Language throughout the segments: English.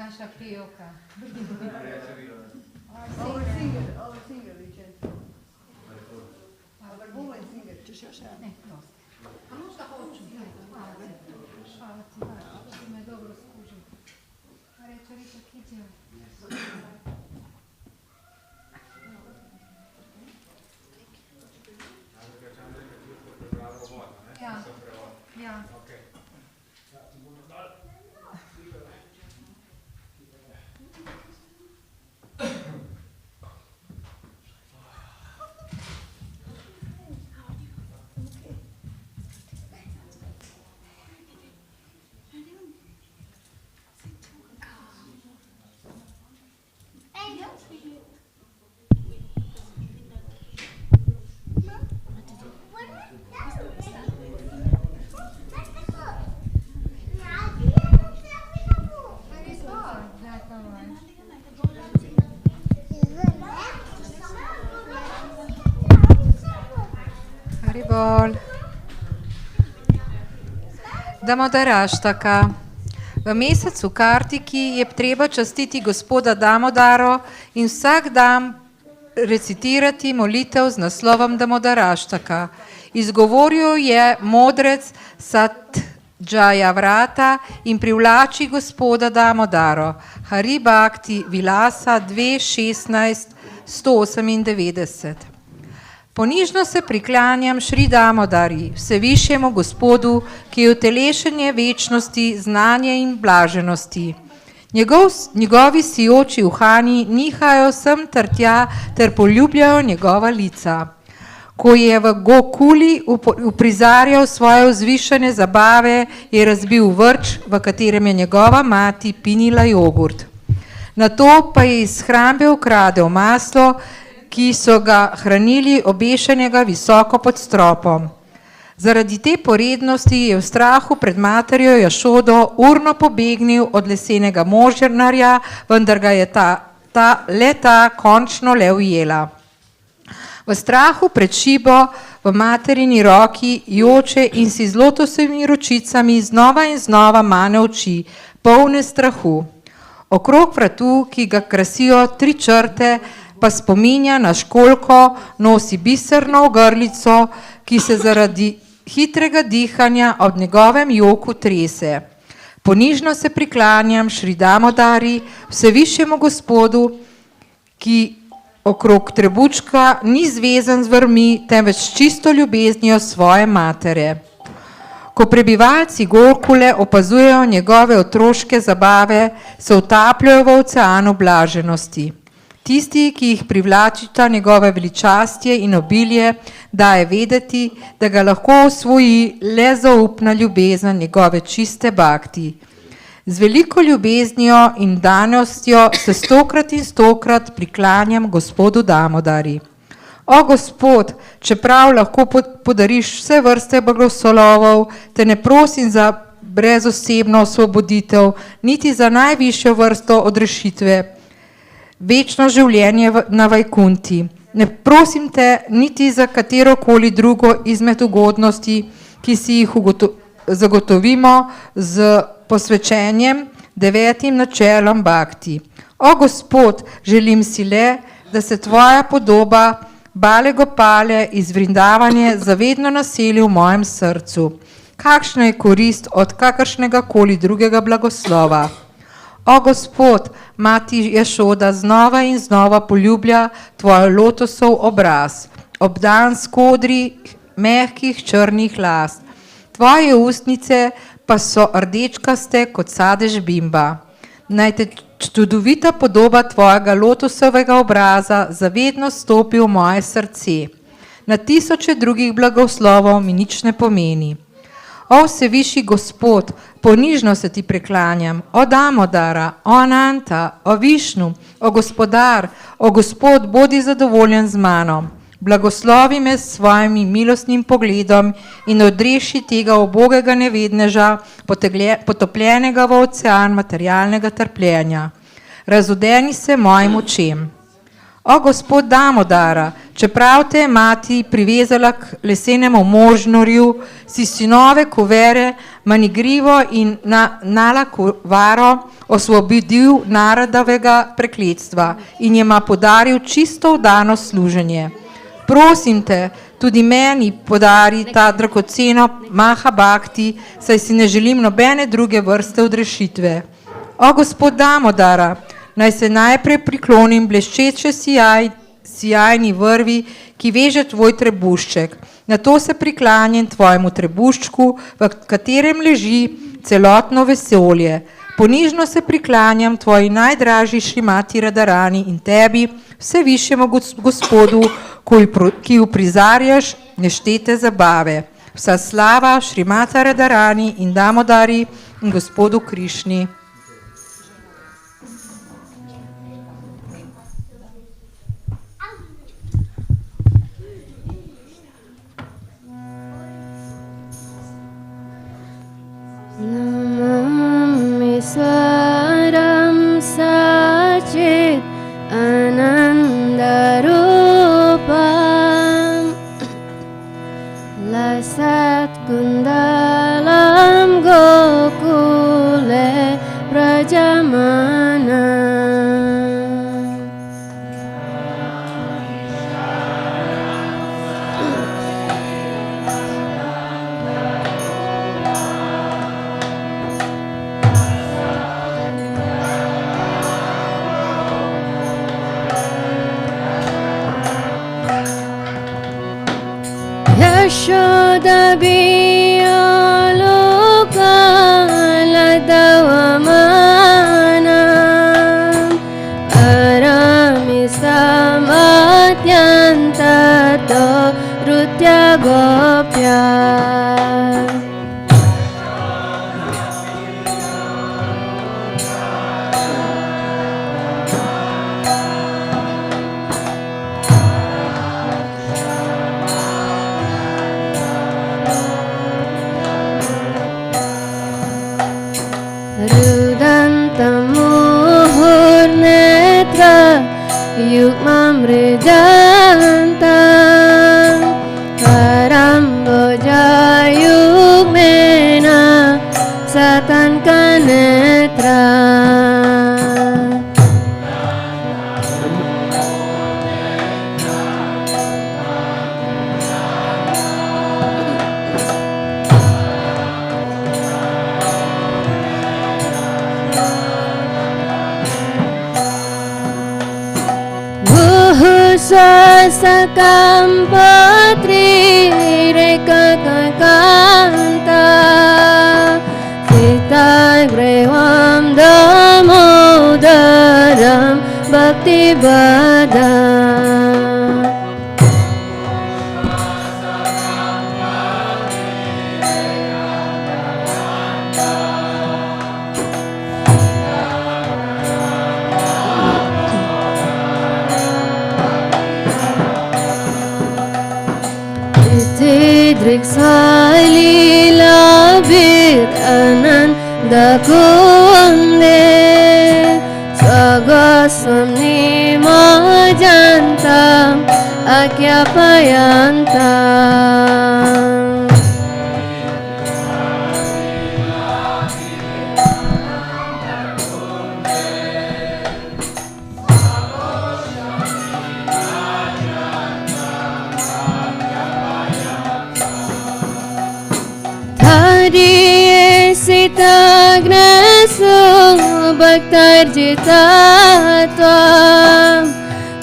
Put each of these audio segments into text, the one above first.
naša pevka. Our singer, Vincenzo. Our woman singer. Ne, prosti. A možda hoču. Hvala ti, da si me dobro skužil. Reče, Rita, kiđe. Ja, ja. Damodaraštaka. V mesecu Kartiki je treba častiti gospoda Damodaro in vsak dan recitirati molitev z naslovom Damodaraštaka. Izgovoril je modrec Satdžaja vrata in privlači gospoda Damodaro. Hari Bhakti Vilasa 2.16.198. Ponižno se priklanjam Šri Damodari, vsevišjemu gospodu, ki je utelešenje večnosti, znanja in blaženosti. Njegovi sijoči uhani nihajo sem ter tja ter poljubljajo njegova lica. Ko je v Gokuli uprizarjal svoje vzvišene zabave, je razbil vrč, v katerem je njegova mati pinila jogurt. Nato pa je iz hrambe ukradel maslo, ki so ga hranili obešenega visoko pod stropom. Zaradi te porednosti je v strahu pred materjo Jašodo urno pobegnil od lesenega možnarja, vendar ga je ta končno le ujela. V strahu pred šibo v materini roki joče in si z lotosovimi ročicami znova in znova mane oči, polne strahu. Okrog vratu, ki ga krasijo 3 črte, pa spominja na školjko, nosi biserno ogrlico, ki se zaradi hitrega dihanja ob njegovem joku trese. Ponižno se priklanjam Šri Damodari, vsevišjemu gospodu, ki okrog trebučka ni zvezan z vrvmi, temveč čisto ljubeznijo svoje matere. Ko prebivalci Gokule opazujejo njegove otroške zabave, se utapljajo v oceanu blaženosti. Tisti, ki jih privlačita njegove veličastje in obilje, daje vedeti, da ga lahko osvoji le zaupna ljubezen njegove čiste bhakti. Z veliko ljubeznijo in danostjo se 100krat in 100krat priklanjam gospodu Damodari. O Gospod, čeprav lahko podariš vse vrste blagoslovov, te ne prosim za brezosebno osvoboditev, niti za najvišjo vrsto odrešitve, večno življenje na Vajkunti. Ne prosim te niti za katerokoli drugo izmed ugodnosti, ki si jih zagotovimo z posvečenjem 9. načelom bhakti. O Gospod, želim si le, da se tvoja podoba Bale Gopale iz Vrindavanje zavedno naseli v mojem srcu. Kakšna je korist od kakršnega koli drugega blagoslova? O Gospod, mati Jašoda znova in znova poljublja tvoj lotosov obraz, obdan s kodri mehkih črnih las. Tvoje ustnice pa so rdečkaste kot sadež bimba. Naj te čudovita podoba tvojega lotosovega obraza zavedno stopi v moje srce. Na tisoče drugih blagoslovov mi nič ne pomeni. O vsevišji Gospod, ponižno se ti preklanjam, o Damodara, o Ananta, o Višnu, o Gospodar, o Gospod, bodi zadovoljen z mano. Blagoslovi me s svojim milostnim pogledom in odreši tega ubogega nevedneža, potopljenega v ocean materialnega trpljenja. Razodeni se mojim očem. O Gospod Damodara, čeprav te je mati privezala k lesenemu možnorju, si sinove Kuvere, Manigrivo in Nala Kuvaro osvobodil narodovega prekletstva in jima podaril čisto vdano služenje. Prosim te, tudi meni podari ta dragoceno maha bhakti, saj si ne želim nobene druge vrste odrešitve. O Gospod Damodara, naj se najprej priklonim bleščeče sijajni vrvi, ki veže tvoj trebušček. Nato se priklanjam tvojemu trebuščku, v katerem leži celotno vesolje. Ponižno se priklanjam tvoji najdražji Šrimati Radharani in tebi, vse višjemu Gospodu, ki uprizarjaš neštete zabave. Vsa slava Šrimata Radharani in Damodari in Gospodu Krišni. Namami Swaram Sachit Anandarupam Lasat Kundalam Gokule Prajamana Yashoda Biyaloka Ladavamana Aramisamatyanta To Rutya Gopya Rudantamuhurnetra Yukmamridantam Paramboja Yukmena Satankanetra Sasakam patri rekakakanta Sita grevam damodaram bhakti badam Driksvalila bir ananda kunde Sagasam nima jantam akyapayantam Hariye sitagnesu bhaktarjitatvam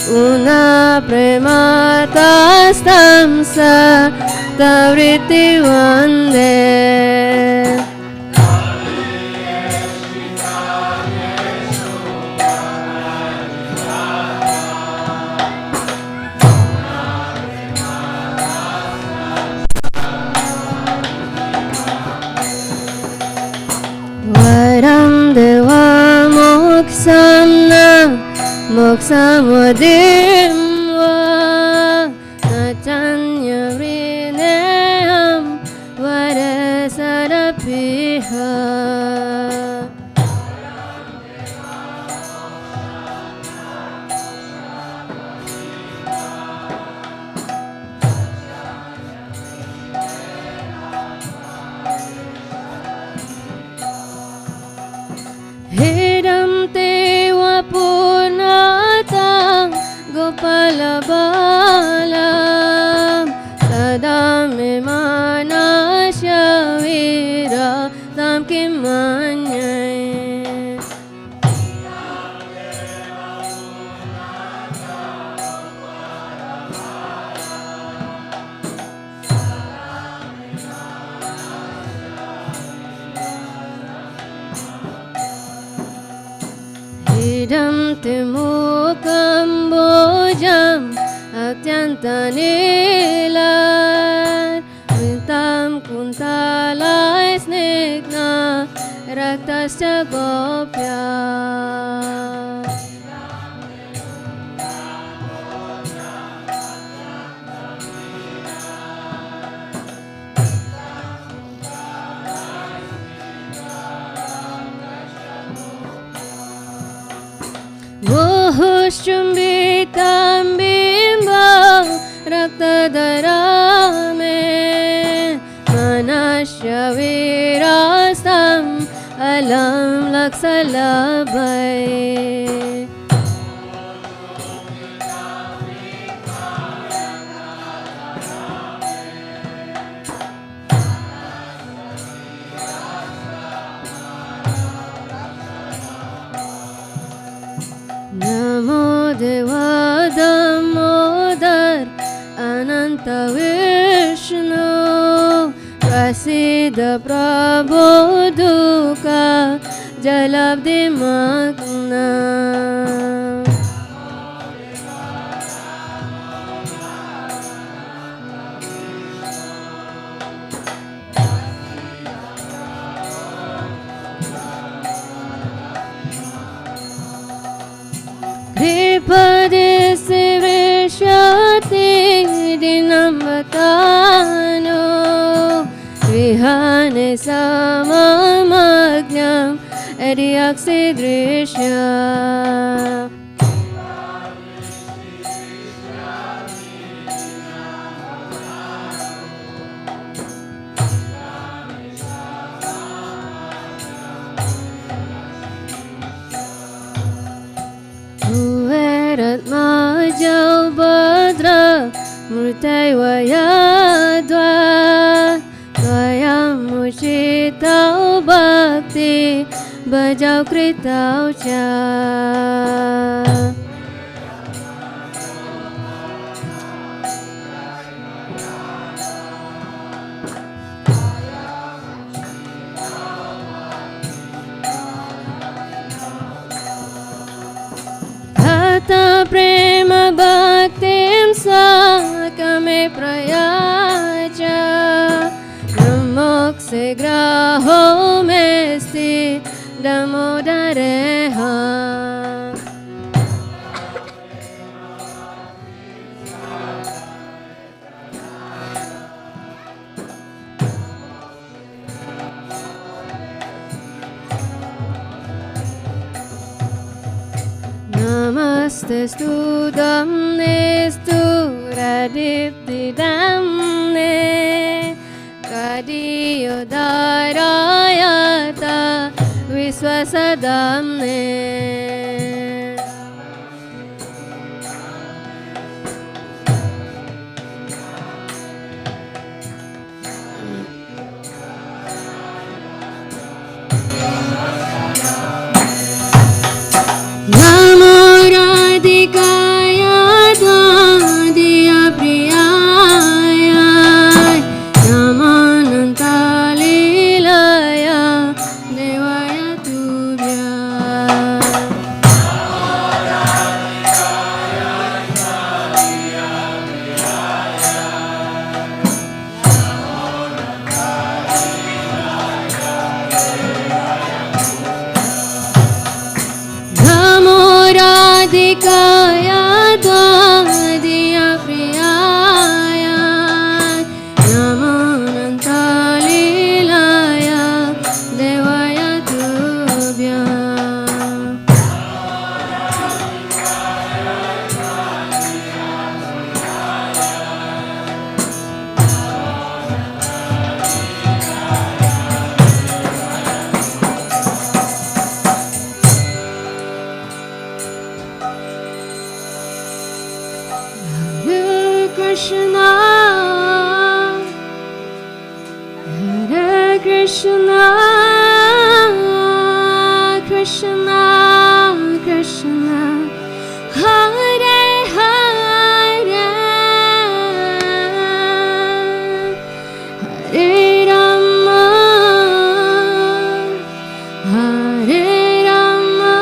Una prematastam sa tavriti vande Moksamudim va nachanya vrineham varasarapiha Hare idam timukam bojam atyantanilar vintam kuntalai snigna raktasya gopya Muhushchumbitam bimbam raktadharame manasya virastam alam laksalabhai Namo Deva Damodar Ananta Vishnu Prasida Prabhu Duka Jalabdi Magna Kripadesi vrishati dinamvatano Vihane samamagnam ediyaksidrishya Majau Badra Murtaivayadva Dvayam Muchitau Bhakti Bhajau Kritau Cha Prema bhaktim sakame prayacha Namokse graho mesti damodareha Namaste damne sturadipti damne Kadiyo darayata viswasadamne Namo Radhikaya Dvadiya Priyaya Namo Nantalilaya Devaya Tubhya Namo Radhikaya Dvadiya Priyaya Namo Nantalilaya Devaya Tubhya Hare Krishna Hare Krishna Krishna Krishna Hare Hare Hare Rama Hare Rama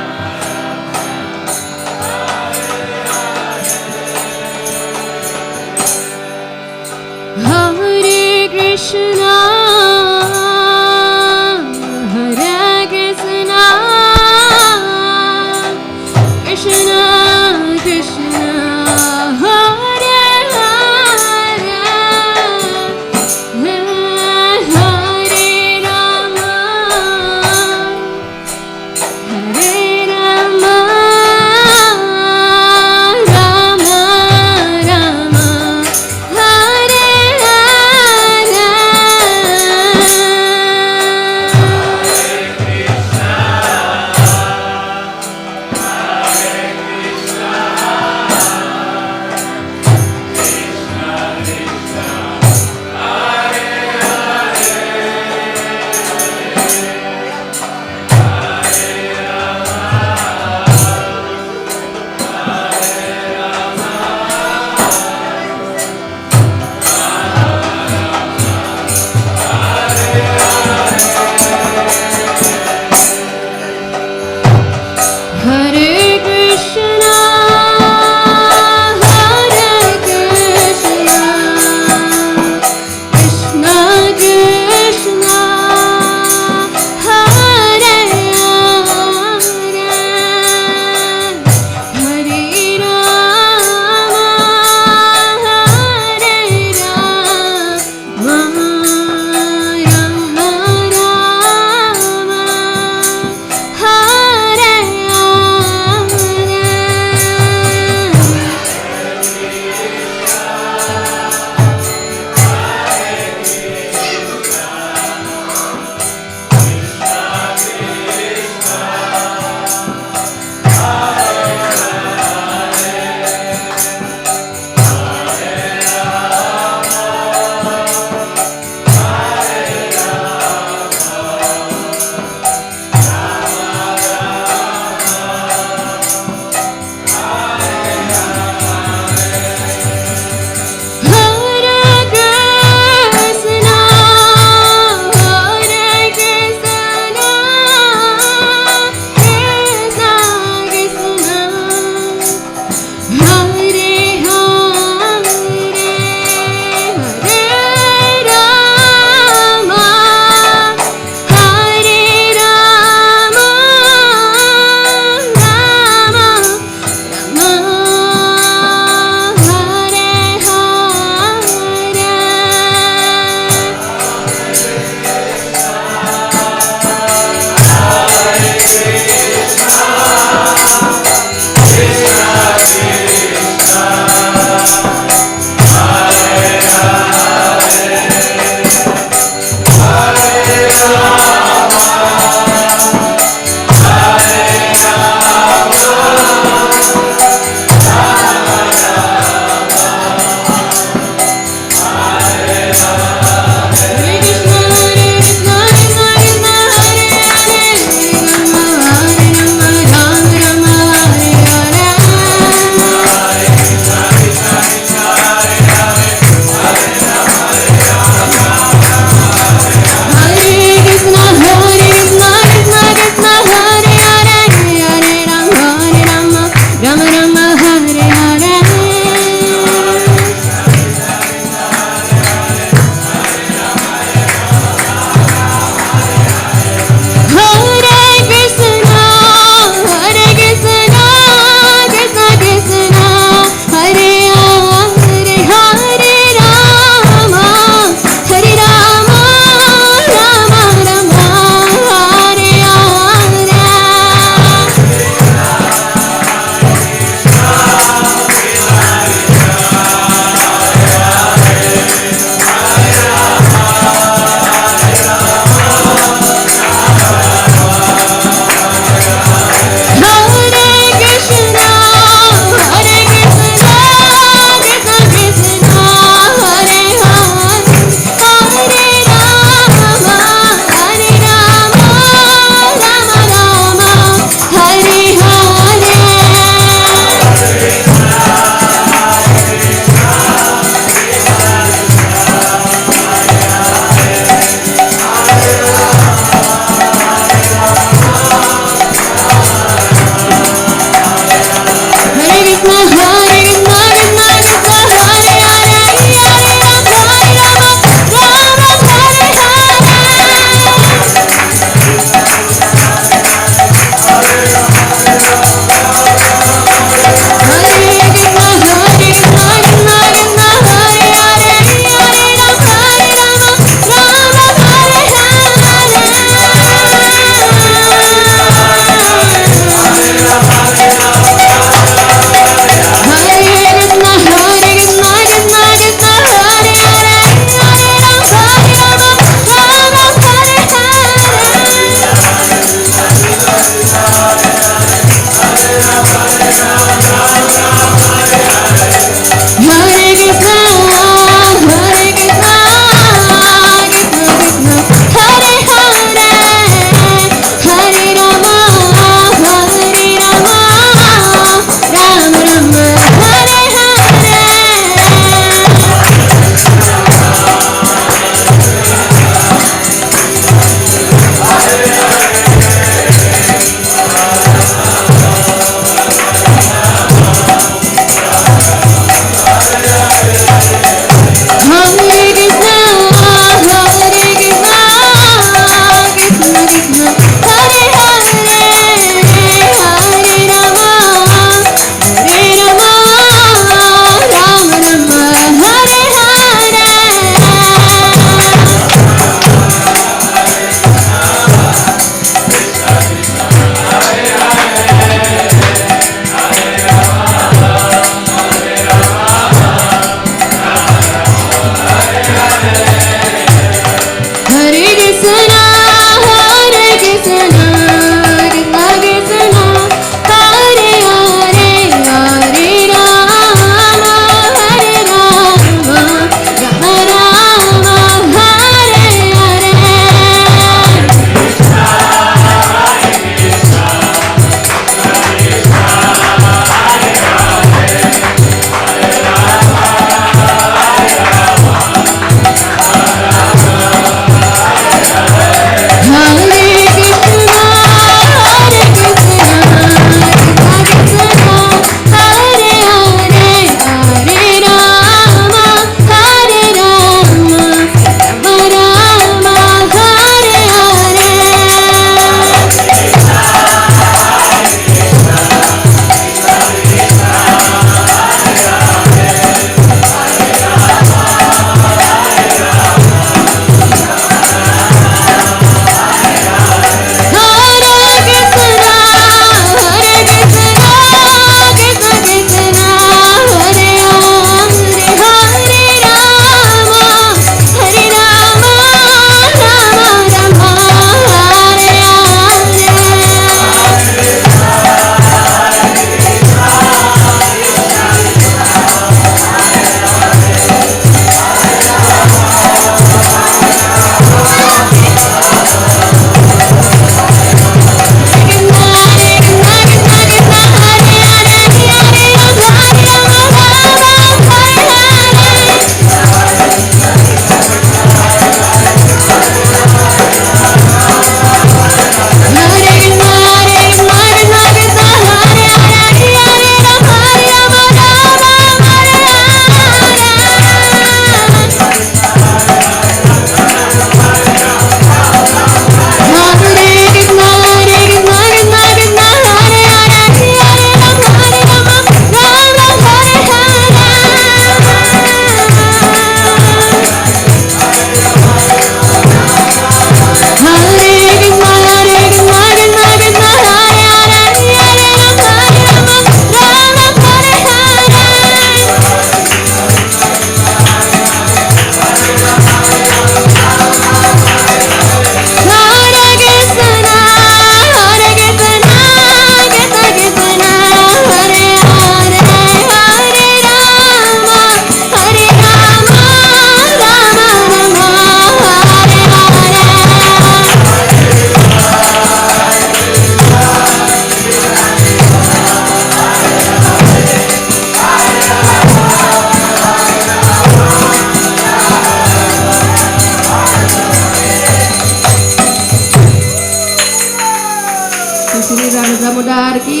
Jana Samudar ki.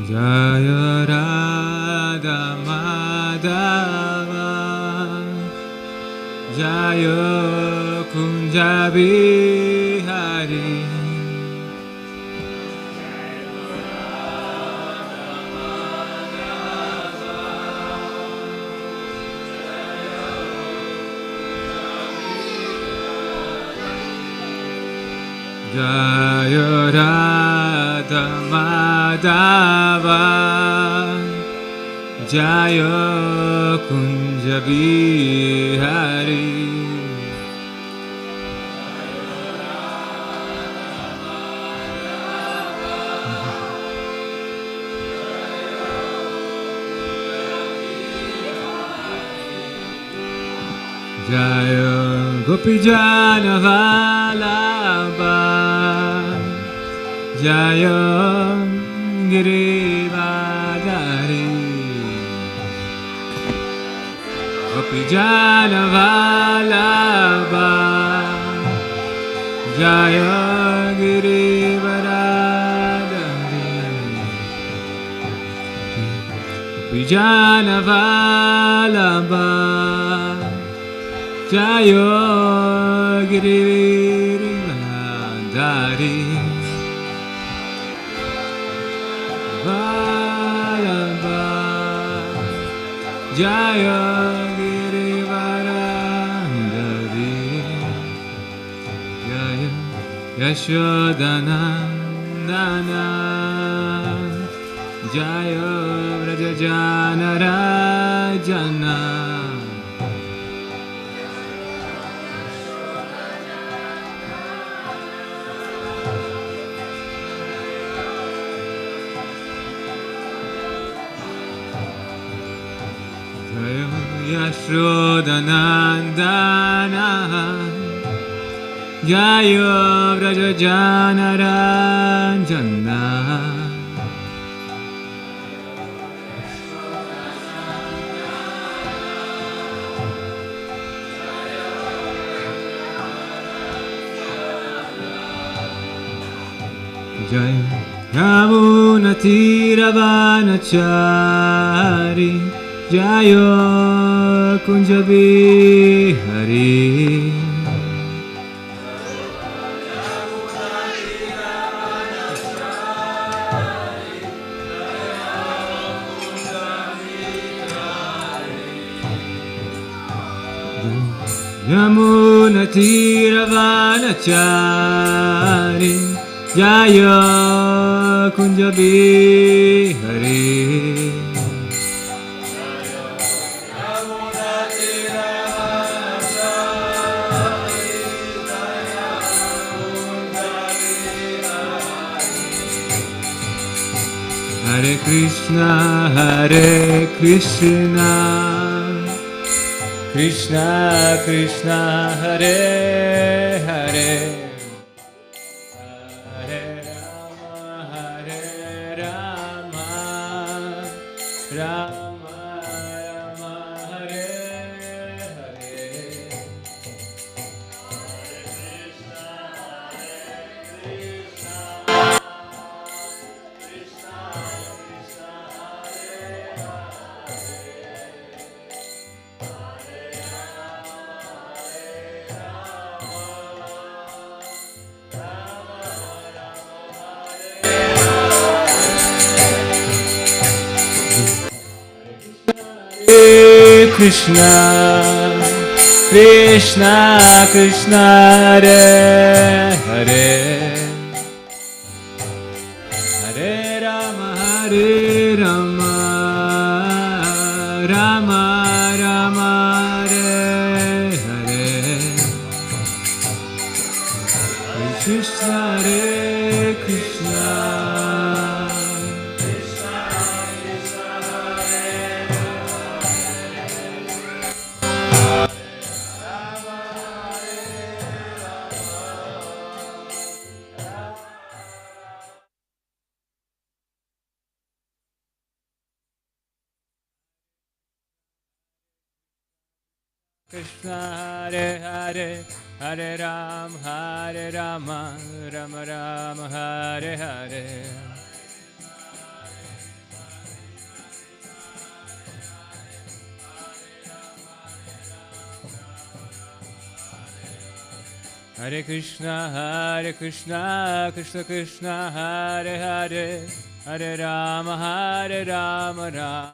Jaya Radha Madhava Jaya Kunja Bihari Jaya Radha Madhava Jaya Kunja Bihari Jaya Gopijana Vallabha Jaya Girivadari Gopijana Vallabha Jaya Girivadari Gopijana Vallabha Jaya Girivadari Vallabha Jaya Girivadari Jaya Yashodanandana Jaya Vrajajana Rajana Yashodanandana Jaya Vrajajana Ranjana Jaya Yamuna Tiravanachari Jaya Kunja Bihari Yamuna Tiravanachari Jaya Kunja Bihari Hare Krishna, Hare Krishna, Krishna Krishna, Hare Hare, Hare Rama, Rama Rama, Hare Hare. Hare Krishna, Krishna Krishna, Hare Hare, Hare Rama, Hare Rama, Rama Rama, Hare Hare, Hare Krishna, Hare Krishna. Krishna, Hare Hare, Hare Rama, Rama Rama, Hare Hare. Hare Krishna, Krishna Krishna, Hare Hare, Hare Rama, Rama.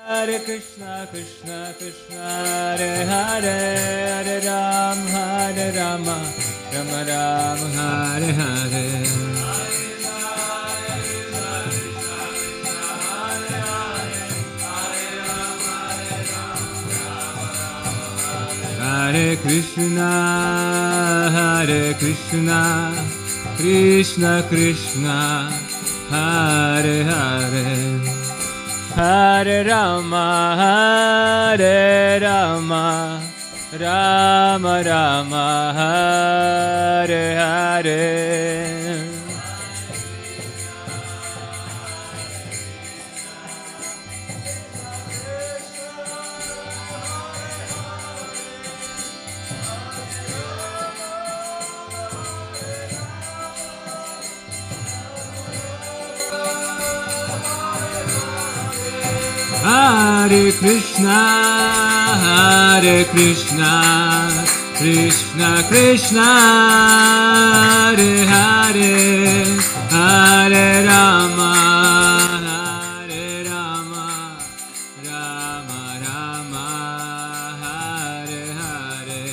Hare Krishna, Krishna Krishna, Hare Hare, Hare Rama, Rama Rama, Hare Hare. Hare Krishna, Krishna Krishna, Hare Hare, Hare Rama, Rama Rama, Hare Hare. Hare Krishna, Krishna Krishna, Hare Hare, Hare Rama, Rama Rama, Hare Hare.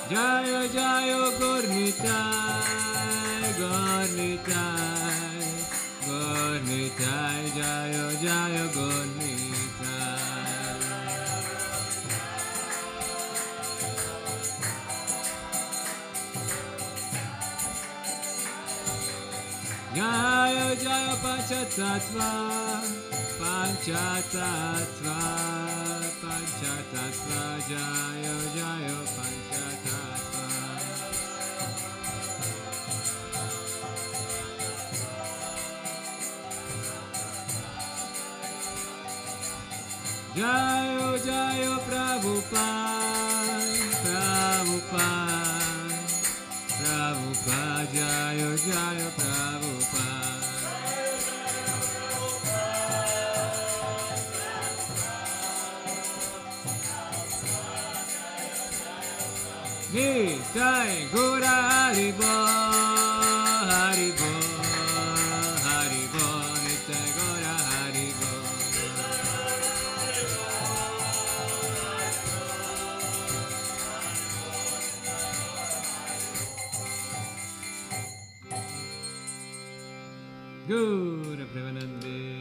Jayo Jayo Gornitai, Gornitai, Gornitai, Jayo Jayo Gornitai. Jayo Jayo Panchatattva, Panchatattva, Panchatattva, Jayo Jayo Panchatattva. Jayo Jayo Prabhupada, Prabhupada, Prabhupada, Jaya Jaya Prabhupada. Nitai Gura Haribo, Haribo, Haribo, Nitai Gura Haribo. Gura Premanande.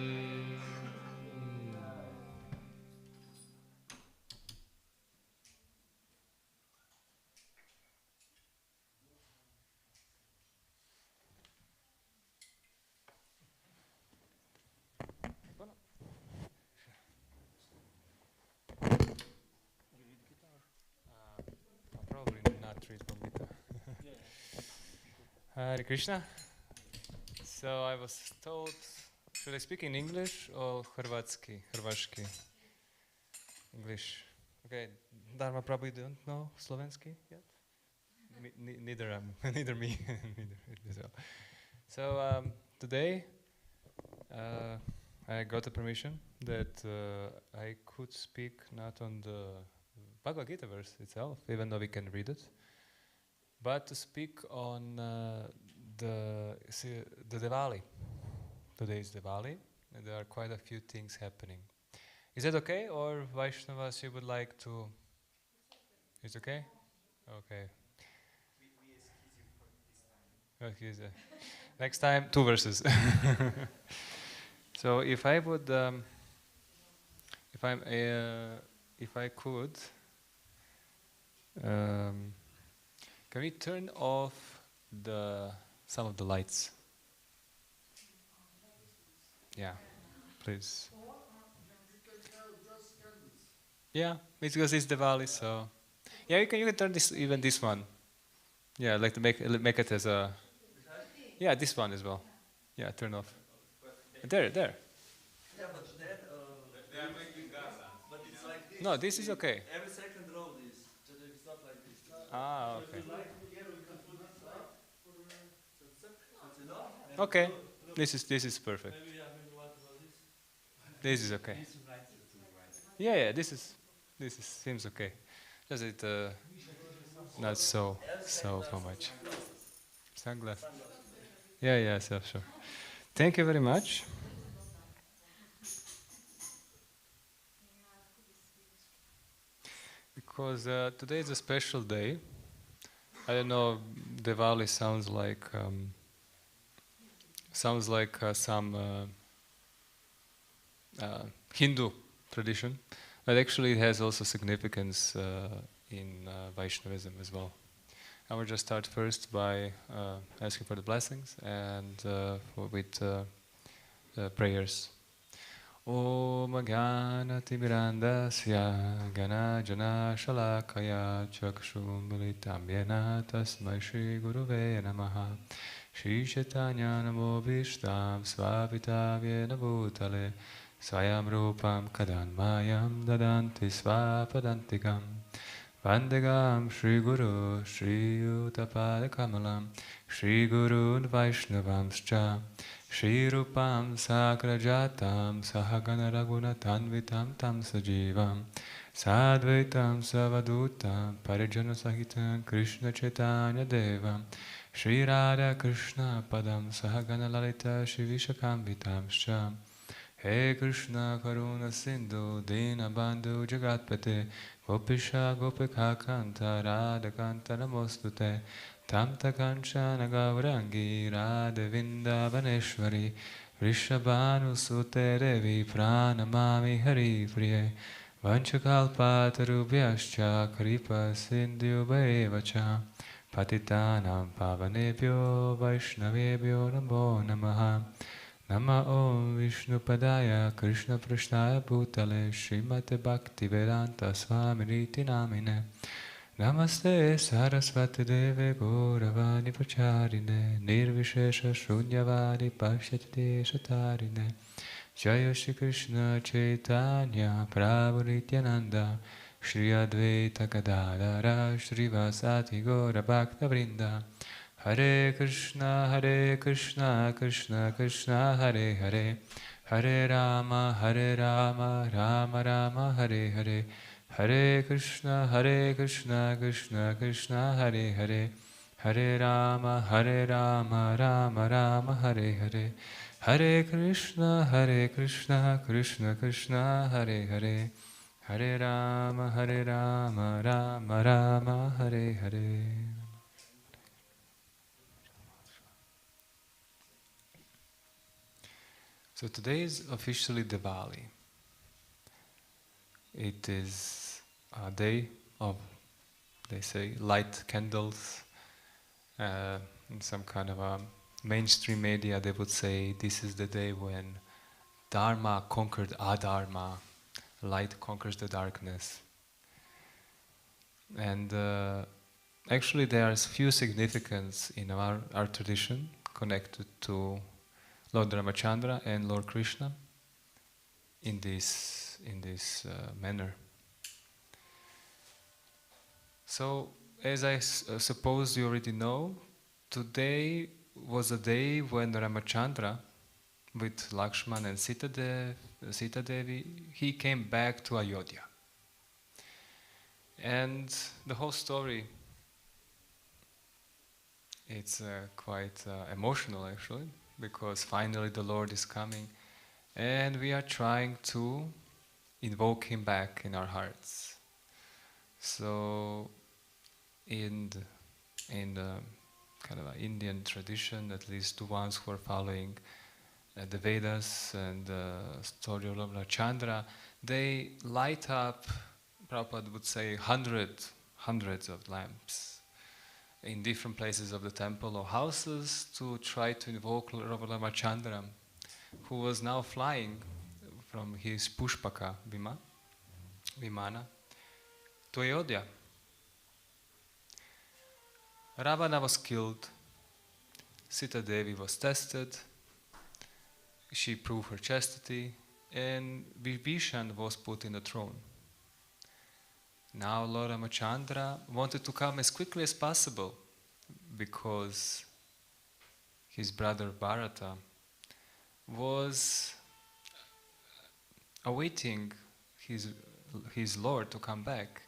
Probably not read from Gita. Hare Krishna. So I was told, should I speak in English or Hrvatski? English. Okay, Dharma probably don't know Slovensky yet. Neither neither me, neither as well. So today I got the permission that I could speak not on the Bhagavad Gita verse itself, even though we can read it, but to speak on the Diwali. Today is Diwali, and there are quite a few things happening. Is that okay, or Vaishnavas, you would like to? It's okay? Okay. Okay, next time, 2 verses. So if I would, if I could, can we turn off some of the lights? Yeah, please. Yeah, it's because it's Diwali, so yeah, you can turn this one. Yeah, I'd like to make it as a this one as well. Yeah, turn off. There. Yeah, but that, they are making Gaza. But it's like this. No, this is okay. Every second row is. It's not like this. Ah, okay. So if you like here, we can put this up. That's enough. Okay, this is perfect. Maybe what about this? This is okay. Yeah, this seems okay. Just it not so much. Sunglass. Yeah, sure. Thank you very much. Because today is a special day. I don't know, Diwali sounds like some Hindu tradition, but actually it has also significance in Vaishnavism as well. I will just start first by asking for the blessings and with prayers. Om Gana Timirandasya Gana Jana Shalakaya Chakshum Militam Yena Tasmai Shri Guruve Namaha Shri Chaitanya Namo Vishtam Svapitavye Bhutale Swayam Rupam Kadanmayam Dadanti Svapadantikam Vandegam Shri Guru Shri Utapada Kamalam Shri Guru Vaishnavamscha Shri Rupam Sakrajatam Sahagana Ragunatanvitam Tam Sajivam Sadvaitam Savadutam Parijana Sahitam Krishna Chaitanya Devam Shri Radha Krishna Padam Sahagana Lalita Shri Vishakam Sham He Krishna Karuna Sindhu Dina Bandhu Jagatpate Gopisha Gopika Kanta Radha Kanta Namostute Tamta Kanchana Gaurangi Radha Vindavaneshwari Vrishabhanu Sute Devi Pranamami Hari Priye Vanchakalpatarubhyascha Kripa Sindhu Bharevacha Patitanam Pavanebhyo Vaishnavebhyo Namo Namaha Nama Om Vishnu Padaya Krishna Prashnaya Bhutale Srimate Bhakti Vedanta Swaminiti Namine Namaste Sarasvati Deve Gauravani Pracharine Nirvishesha Shunyavani Pashyati Shatarine Jaya Shri Krishna Chaitanya Prabhu Nityananda Shri Advaita Gadadara Srivasati Gaura Bhakta Vrinda Hare Krishna Krishna Krishna Hare Hare Hare Rama Rama Rama Hare Hare Hare Krishna Krishna Krishna Hare Hare Hare Rama Rama Rama Hare Hare Hare Krishna Krishna Krishna Hare Hare Hare Rama Rama Rama Hare Hare. So today is officially Diwali. It is a day of, they say, light candles. In some kind of a mainstream media, they would say this is the day when Dharma conquered Adharma, light conquers the darkness. And actually there is few significance in our tradition connected to Lord Ramachandra and Lord Krishna in this manner. So, as I suppose you already know, today was a day when Ramachandra, with Lakshman and Sita Devi, he came back to Ayodhya. And the whole story, it's quite emotional actually, because finally the Lord is coming and we are trying to invoke Him back in our hearts. So in the kind of Indian tradition, at least the ones who are following the Vedas and the story of Ramachandra, they light up, Prabhupada would say, hundreds of lamps in different places of the temple or houses to try to invoke Ramachandra, who was now flying from his Pushpaka Vimana to Ayodhya. Ravana was killed, Sita Devi was tested, she proved her chastity, and Vibhishan was put in the throne. Now Lord Ramachandra wanted to come as quickly as possible because his brother Bharata was awaiting his Lord to come back,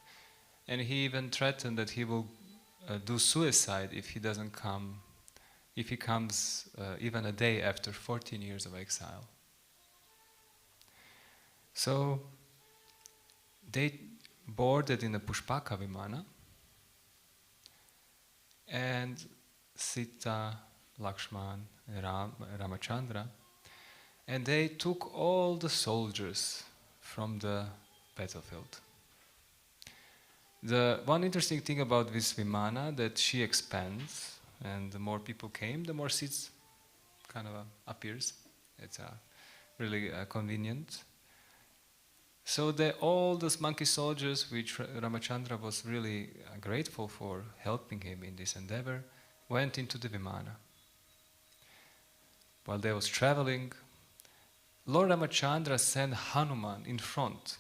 and he even threatened that he will do suicide if he doesn't come, if he comes even a day after 14 years of exile. So they boarded in a Pushpaka Vimana, and Sita, Lakshman, Ramachandra, and they took all the soldiers from the battlefield. The one interesting thing about this Vimana, that she expands, and the more people came, the more seats kind of appears. It's really convenient. So all those monkey soldiers, which Ramachandra was really grateful for helping him in this endeavor, went into the Vimana. While they was traveling, Lord Ramachandra sent Hanuman in front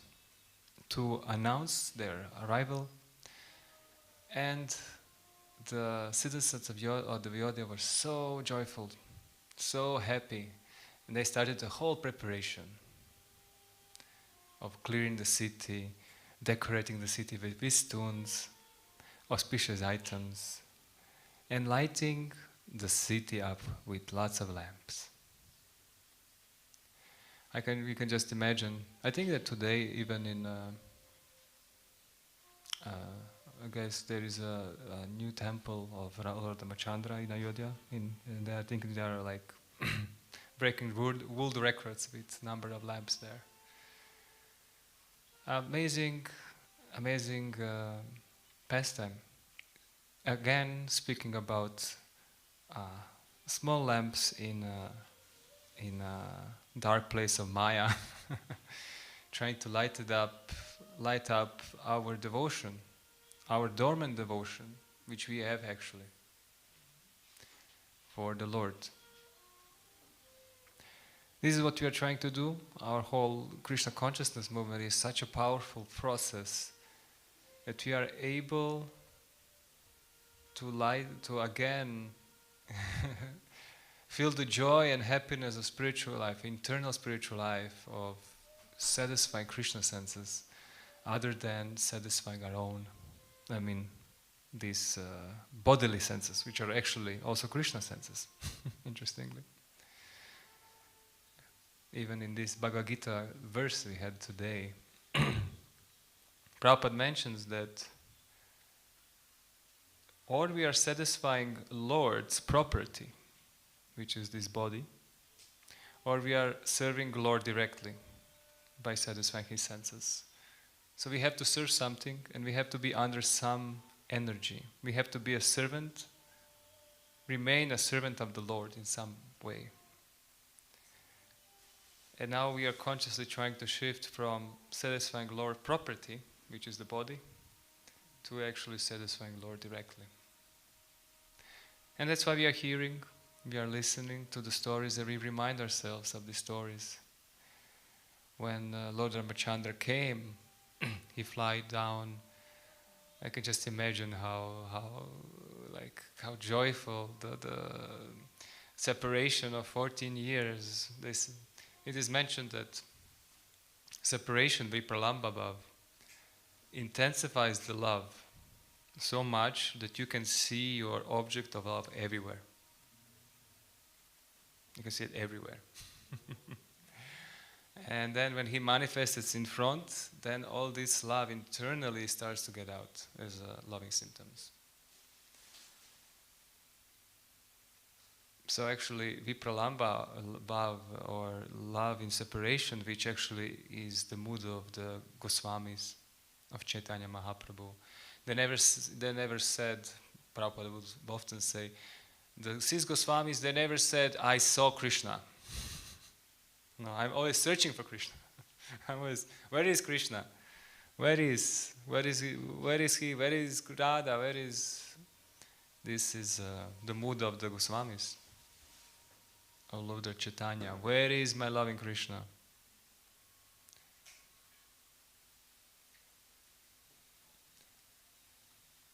to announce their arrival, and the citizens of the Ayodhya were so joyful, so happy, and they started the whole preparation of clearing the city, decorating the city with festoons, auspicious items, and lighting the city up with lots of lamps. We can just imagine. I think that today, even in, I guess there is a new temple of Lord Ramachandra in Ayodhya. And I think they are like breaking world records with number of lamps there. Amazing pastime. Again, speaking about small lamps in a dark place of Maya, trying to light up our devotion, our dormant devotion, which we have actually for the Lord. This is what we are trying to do. Our whole Krishna consciousness movement is such a powerful process that we are able to again feel the joy and happiness of spiritual life, internal spiritual life, of satisfying Krishna senses, other than satisfying our own, these bodily senses, which are actually also Krishna senses, interestingly. Even in this Bhagavad Gita verse we had today, Prabhupada mentions that or we are satisfying Lord's property, which is this body, or we are serving Lord directly by satisfying His senses. So we have to serve something, and we have to be under some energy. We have to be a servant, remain a servant of the Lord in some way. And now we are consciously trying to shift from satisfying Lord property, which is the body, to actually satisfying Lord directly. And that's why we are hearing, we are listening to the stories, and we remind ourselves of the stories. When Lord Ramachandra came, he flew down. I can just imagine how joyful the separation of 14 years. It is mentioned that separation, Vipralambha, intensifies the love so much that you can see your object of love everywhere. You can see it everywhere. And then when he manifests in front, then all this love internally starts to get out as loving symptoms. So actually, Vipralambha, bhav, or love in separation, which actually is the mood of the Goswamis, of Chaitanya Mahaprabhu. They never said, Prabhupada would often say, the 6 Goswamis, they never said, I saw Krishna. No, I'm always searching for Krishna. I'm always, where is Krishna? Where is he? Where is Radha? Where is... This is the mood of the Goswamis. All of the Chaitanya. Where is my loving Krishna?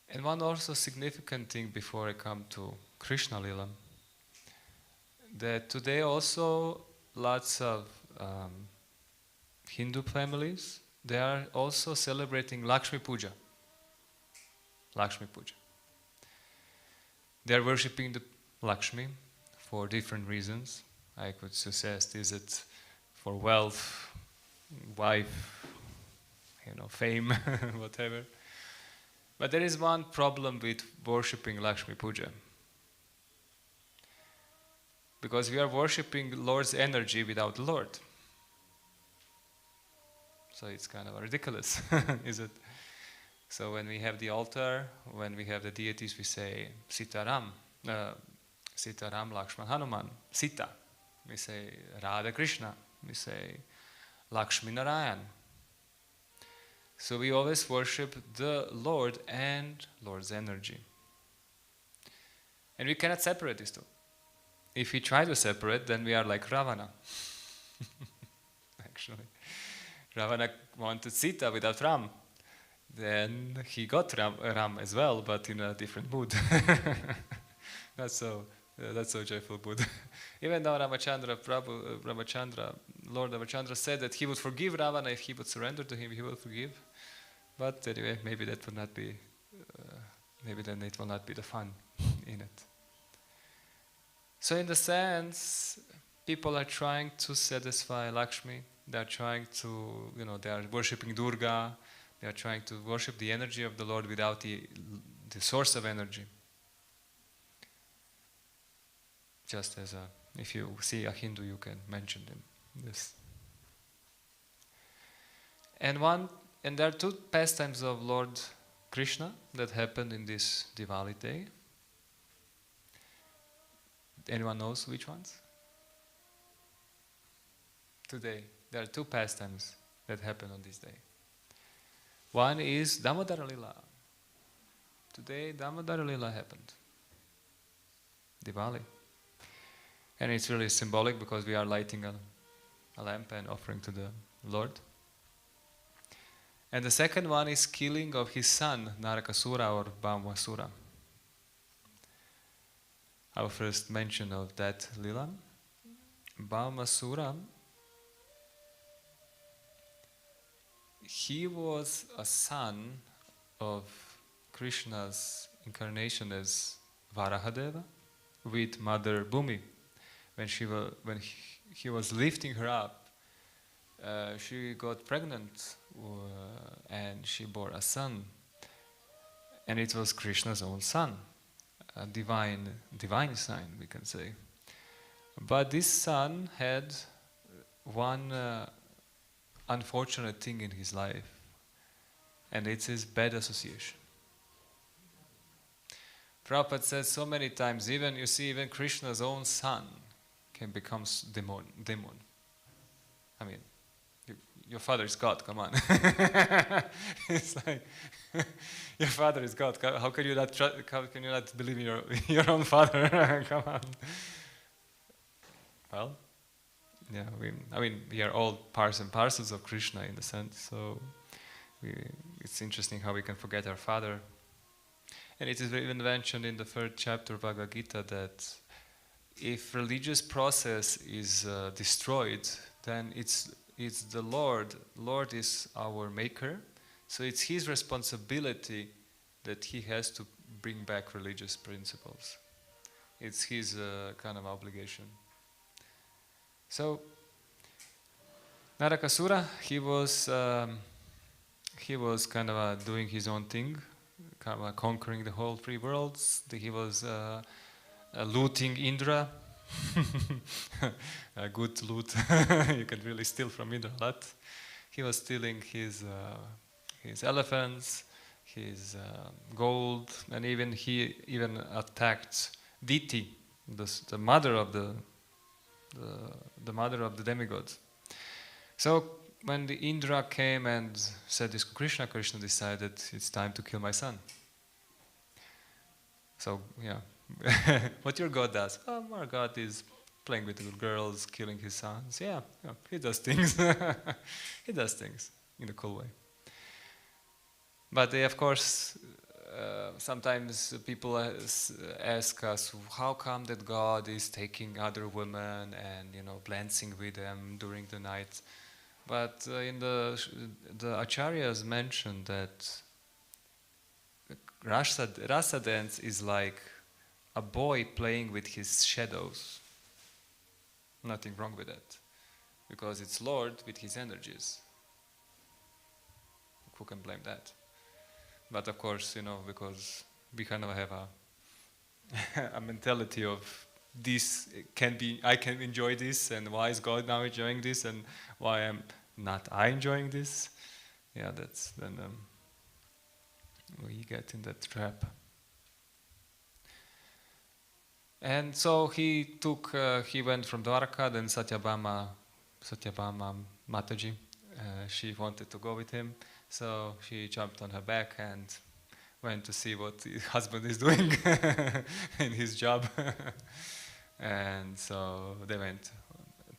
And one also significant thing before I come to Krishna Lila, that today also lots of Hindu families, they are also celebrating Lakshmi Puja. Lakshmi Puja. They are worshipping the Lakshmi for different reasons. I could suggest, is it for wealth, wife, fame, whatever. But there is one problem with worshipping Lakshmi Puja. Because we are worshipping Lord's energy without the Lord. So it's kind of ridiculous, is it? So when we have the altar, when we have the deities, we say Sitaram, Lakshman, Hanuman, Sita. We say Hare Krišna. We say Lakshmi Narayan. So we always worship the Lord and Lord's energy. And we cannot separate these two. If we try to separate, then we are like Ravana. Actually, Ravana wanted Sita without Ram. Then he got Ram as well, but in a different mood. That's so joyful mood. Even though Lord Ramachandra said that he would forgive Ravana if he would surrender to him, he will forgive. But anyway, maybe that would not be. Maybe then it will not be the fun in it. So in the sense, people are trying to satisfy Lakshmi. They are trying to, they are worshipping Durga. They are trying to worship the energy of the Lord without the source of energy. Just as if you see a Hindu, you can mention them. This. And there are 2 pastimes of Lord Krishna that happened in this Diwali day. Anyone knows which ones? Today, there are 2 pastimes that happen on this day. One is Damodara Lila. Today, Damodara Lila happened. Diwali. And it's really symbolic because we are lighting a lamp and offering to the Lord. And the second one is killing of his son, Narakasura or Bhaumasura. Our first mention of that lila. Bhaumasura, he was a son of Krishna's incarnation as Varahadeva with Mother Bhumi. When he was lifting her up, she got pregnant and she bore a son, and it was Krishna's own son, a divine sign, we can say. But this son had one unfortunate thing in his life, and it's his bad association. Prabhupada says so many times, even Krishna's own son can become demon. I mean, your father is God, come on. It's like, your father is God. How can you not believe in your own father? Come on. Well, yeah, we are all parts and parcels of Krishna in the sense, so it's interesting how we can forget our father. And it is even mentioned in the 3rd chapter of Bhagavad Gita that if religious process is destroyed, then it's the Lord. Lord is our maker, so it's his responsibility that he has to bring back religious principles. It's his kind of obligation. So Narakasura, he was kind of doing his own thing, kind of conquering the whole 3 worlds. He was looting Indra. A good loot. You can really steal from Indra a lot. He was stealing his elephants, his gold, and he attacked Diti, the mother of the mother of the demigods. So when the Indra came and said this to Krishna, Krishna decided it's time to kill my son. So yeah, what your God does? Oh, our God is playing with little girls, killing his sons. Yeah, he does things. He does things in a cool way. But they, of course, sometimes people ask us, how come that God is taking other women and glancing with them during the night? But in the acharyas mentioned that rasa dance is like a boy playing with his shadows. Nothing wrong with that, because it's Lord with his energies. Who can blame that? But of course, because we kind of have a mentality of this I can enjoy this, and why is God now enjoying this, and why am not I enjoying this? Yeah, then we get in that trap. And so he went from Dwarka, then Satyabhama Mataji, she wanted to go with him, so she jumped on her back and went to see what his husband is doing in his job. And so they went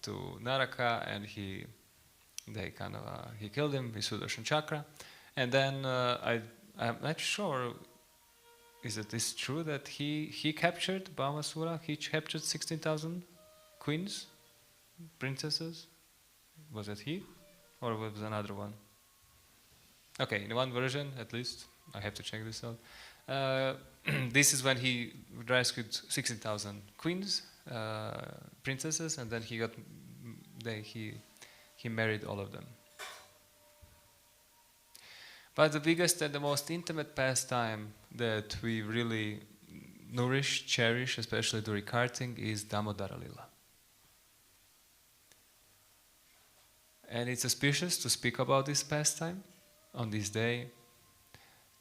to Naraka, and he killed him with Sudarshan Chakra. And then I'm not sure, is it true that he captured Bhaumasura? He captured 16,000 queens, princesses? Was it he? Or was it another one? Okay, in one version at least, I have to check this out. This is when he rescued 16,000 queens, princesses, and then he married all of them. But the biggest and the most intimate pastime that we really cherish, especially during karting, is Damodara Lila. And it's auspicious to speak about this pastime on this day,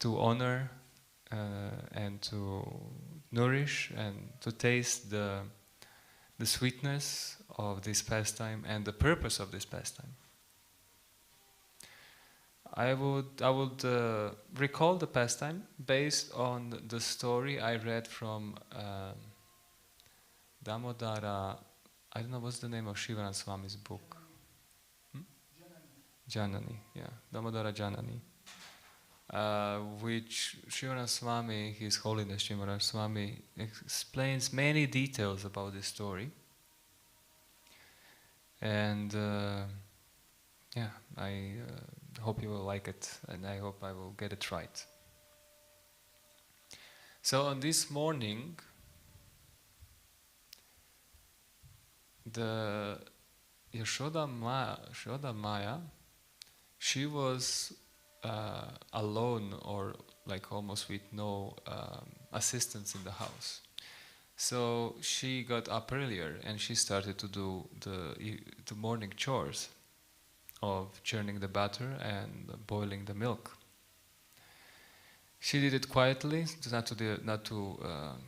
to honor and to nourish and to taste the sweetness of this pastime and the purpose of this pastime. I would recall the pastime based on the story I read from Damodara. I don't know what's the name of Shivanand Swami's book. Janani, yeah, Damodara Janani, which Srimara Swami, His Holiness Srimara Swami, explains many details about this story. And yeah, I hope you will like it, and I hope I will get it right. So on this morning, the Yashoda Maya, she was alone, or like almost with no assistance in the house. So she got up earlier and she started to do the morning chores of churning the butter and boiling the milk. She did it quietly, not to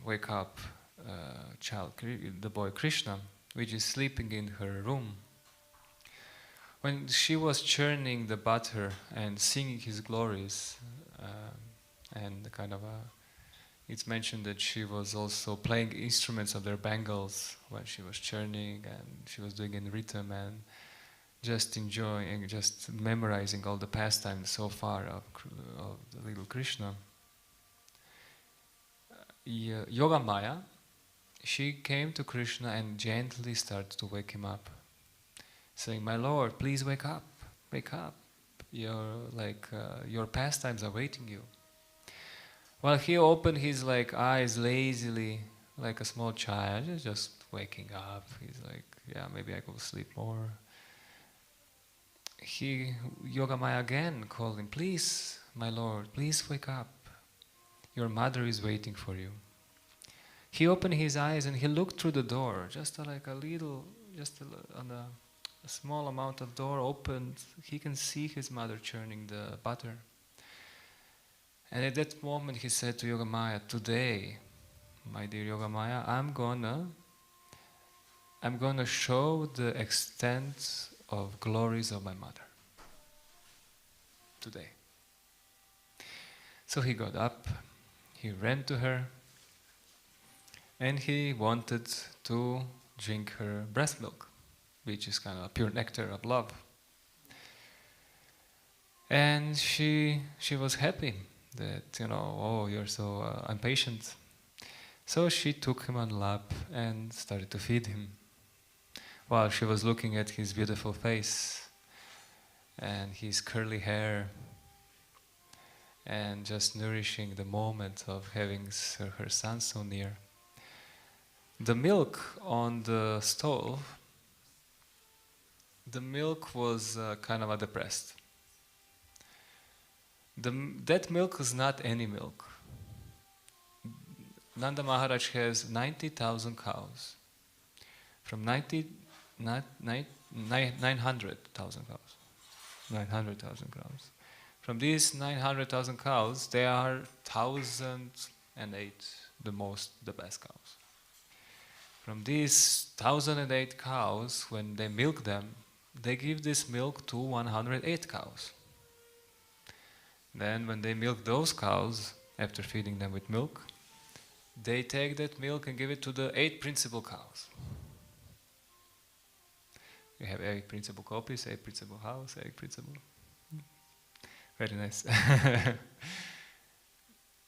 wake up the boy Krishna, which is sleeping in her room. When she was churning the butter and singing his glories, and it's mentioned that she was also playing instruments of their bangles when she was churning, and she was doing in rhythm and just enjoying, just memorizing all the pastimes so far of the little Krishna. Yoga Maya, she came to Krishna and gently started to wake him up, saying, "My Lord, please wake up, wake up. Your pastimes are waiting you." While he opened his eyes lazily, like a small child, just waking up. He's like, "Yeah, maybe I could sleep more." Yoga Maya again called him, "Please, my Lord, please wake up. Your mother is waiting for you." He opened his eyes and he looked through the door, just on a small amount of door opened. He can see his mother churning the butter. And at that moment he said to Yoga Maya, "Today, my dear Yoga Maya, I'm gonna show the extent of glories of my mother. Today." So he got up, he ran to her, and he wanted to drink her breast milk, which is kind of a pure nectar of love. And she was happy that, "Oh, you're so impatient." So she took him on lap and started to feed him, while she was looking at his beautiful face and his curly hair, and just nourishing the moment of having her son so near. The milk on the stove, the milk was kind of depressed. That milk is not any milk. Nanda Maharaj has 90,000 cows. From 900,000 cows. 900,000 cows. From these 900,000 cows, there are 1,008, the best cows. From these 1,008 cows, when they milk them, they give this milk to 108 cows. Then when they milk those cows, after feeding them with milk, they take that milk and give it to the 8 principal cows. We have 8 principal copies, 8 principal house, 8 principal. Very nice.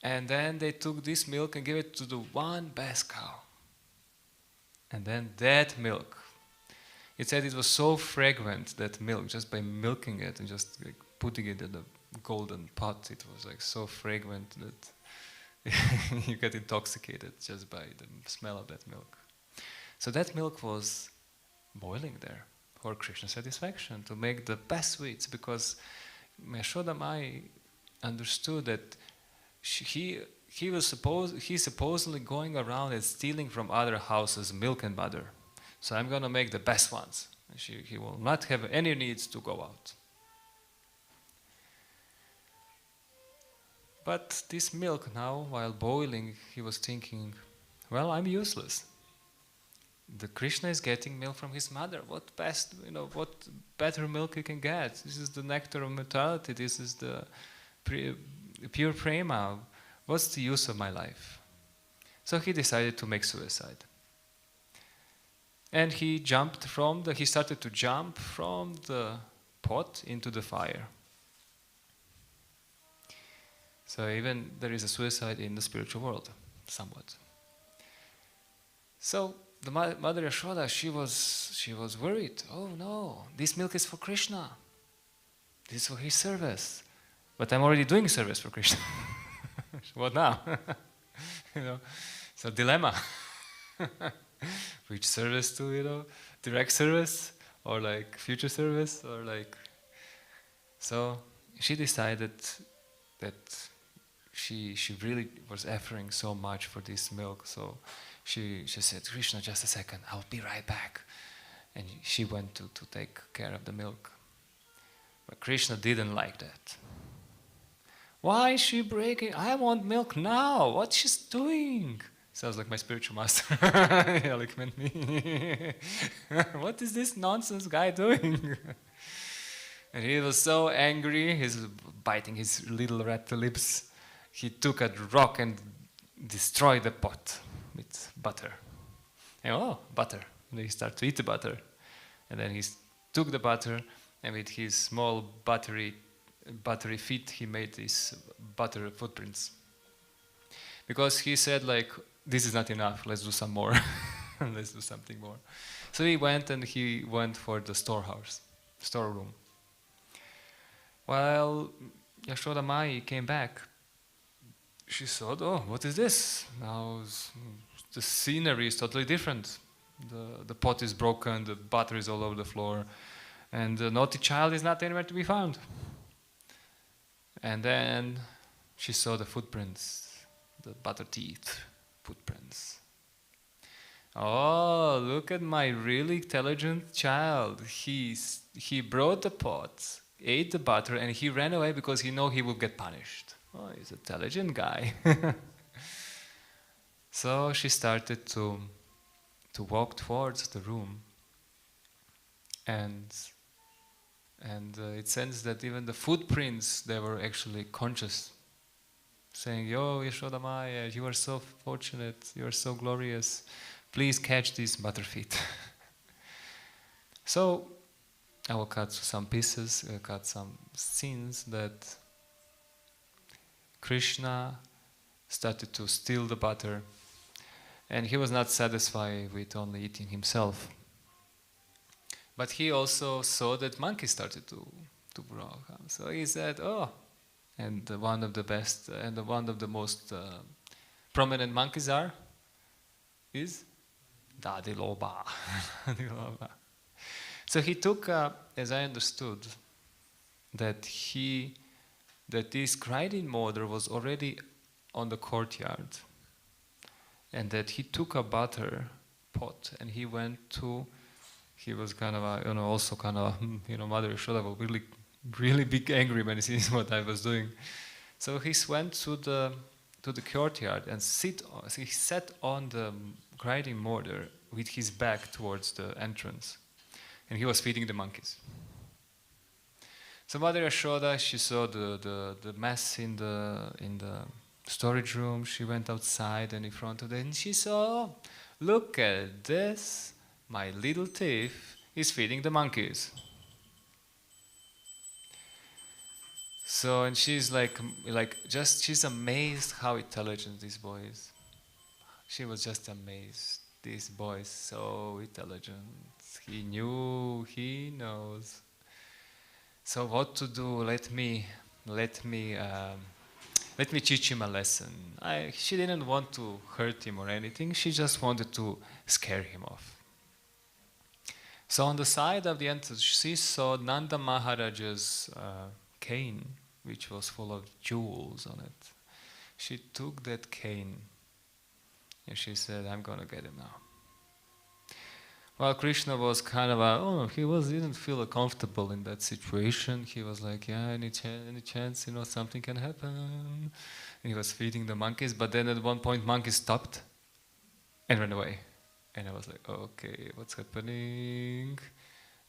And then they took this milk and gave it to the one best cow. And then that milk, it said it was so fragrant, that milk, just by milking it and just putting it in the golden pot, it was so fragrant that you get intoxicated just by the smell of that milk. So that milk was boiling there for Krishna's satisfaction, to make the best sweets, because Yashoda Mai understood that he's supposedly going around and stealing from other houses milk and butter. So I'm going to make the best ones. He will not have any needs to go out. But this milk now, while boiling, he was thinking, well, I'm useless. The Krishna is getting milk from his mother. What better milk you can get? This is the nectar of mortality. This is the pure prema. What's the use of my life? So he decided to make suicide. And he started to jump from the pot into the fire. So even there is a suicide in the spiritual world, somewhat. So the Mother Yashoda, she was worried. Oh no, this milk is for Krishna. This is for his service. But I'm already doing service for Krishna. What now? So dilemma. Which service to, direct service or like future service or like. So she decided that she really was offering so much for this milk. So she said, Krishna, just a second, I'll be right back. And she went to take care of the milk. But Krishna didn't like that. Why is she breaking? I want milk now. What's she doing? Sounds like my spiritual master. Yeah, like meant me. What is this nonsense guy doing? And he was so angry, he's biting his little red lips. He took a rock and destroyed the pot with butter. And butter. And he started to eat the butter. And then he took the butter and with his small buttery feet, he made these butter footprints. Because he said, like, this is not enough, let's do some more. Let's do something more. So he went for the storeroom. While Yashoda Mai came back, she thought, oh, what is this? Now the scenery is totally different. The pot is broken, the butter is all over the floor, and the naughty child is not anywhere to be found. And then she saw the footprints, the butter teeth footprints. Oh, look at my really intelligent child. He brought the pot, ate the butter, and he ran away because he knew he would get punished. Oh, he's an intelligent guy. So she started to walk towards the room, and it seems that even the footprints, they were actually conscious, saying, "Yo, Yashoda Maya, you are so fortunate, you are so glorious. Please catch these butter feet." So I will cut some pieces, cut some scenes that Krishna started to steal the butter, and he was not satisfied with only eating himself. But he also saw that monkeys started to grow. So he said, oh, and one of the best and one of the most prominent monkeys is Dadiloba. So he took, as I understood, that this grinding mortar was already on the courtyard, and that he took a butter pot and he was kind of also kind of Mother Yashoda was really big angry when he sees what I was doing. So he went to the courtyard and he sat on the grinding mortar with his back towards the entrance, and he was feeding the monkeys. So Mother Yashoda, she saw the mess in the storage room. She went outside and in front of it, and she saw, look at this, my little thief is feeding the monkeys. So, and she's she's amazed how intelligent this boy is. She was just amazed. This boy is so intelligent. He knows. So what to do? Let me teach him a lesson. She didn't want to hurt him or anything. She just wanted to scare him off. So on the side of the entrance, she saw Nanda Maharaja's cane, which was full of jewels on it. She took that cane and she said, I'm going to get him now. Well, Krishna was kind of didn't feel comfortable in that situation. He was like, yeah, any chance, something can happen. And he was feeding the monkeys, but then at one point, monkeys stopped and ran away. And I was like, okay, what's happening?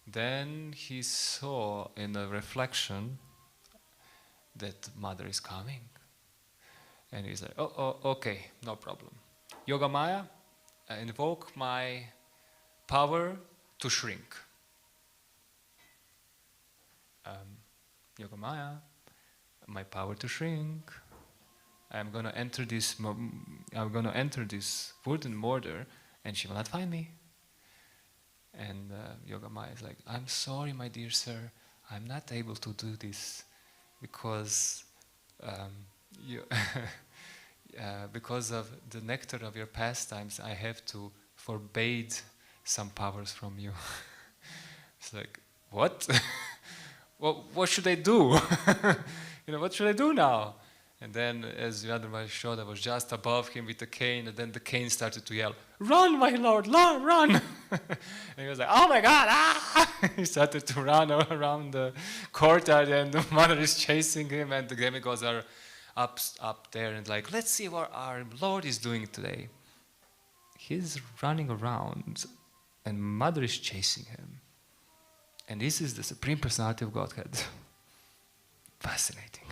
Then he saw in a reflection that Mother is coming. And he's like, okay, no problem. Yogamaya, invoke my power to shrink. Yogamaya, my power to shrink. I'm gonna enter this wood and mortar, and she will not find me. And Yogamaya is like, I'm sorry, my dear sir, I'm not able to do this because because of the nectar of your pastimes, I have to forbade some powers from you. It's like, what? What should I do? What should I do now? And then, as Yadamaya showed, I was just above him with the cane, and then the cane started to yell, "Run, my lord, run!" And he was like, "Oh my God, ah!" He started to run around the courtyard, and the mother is chasing him, and the demigods are up there, and like, let's see what our Lord is doing today. He's running around, and mother is chasing him. And this is the Supreme Personality of Godhead. Fascinating.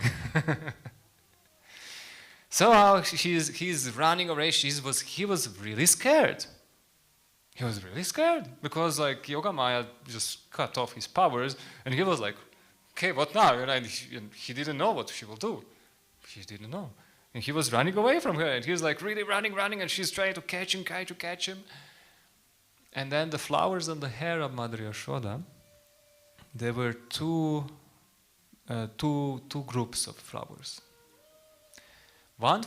So he's running away. He was really scared. He was really scared because like Yogamaya just cut off his powers, and he was like, "Okay, what now?" And he didn't know what she will do. He didn't know, and he was running away from her, and he was like really running, and she's trying to catch him. And then the flowers on the hair of Mother Yashoda, there were two groups of flowers. One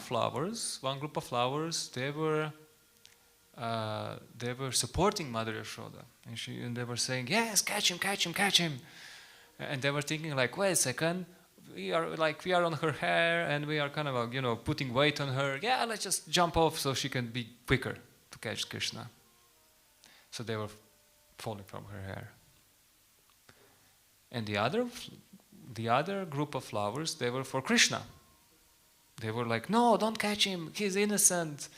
group of flowers, they were supporting Mother Yashoda, and they were saying, "Yes, catch him." And they were thinking like, "Wait a second, we are on her hair, and we are kind of putting weight on her. Yeah, let's just jump off so she can be quicker to catch Krishna." So they were falling from her hair. And the other group of flowers, they were for Krishna. They were like, "No, don't catch him. He's innocent.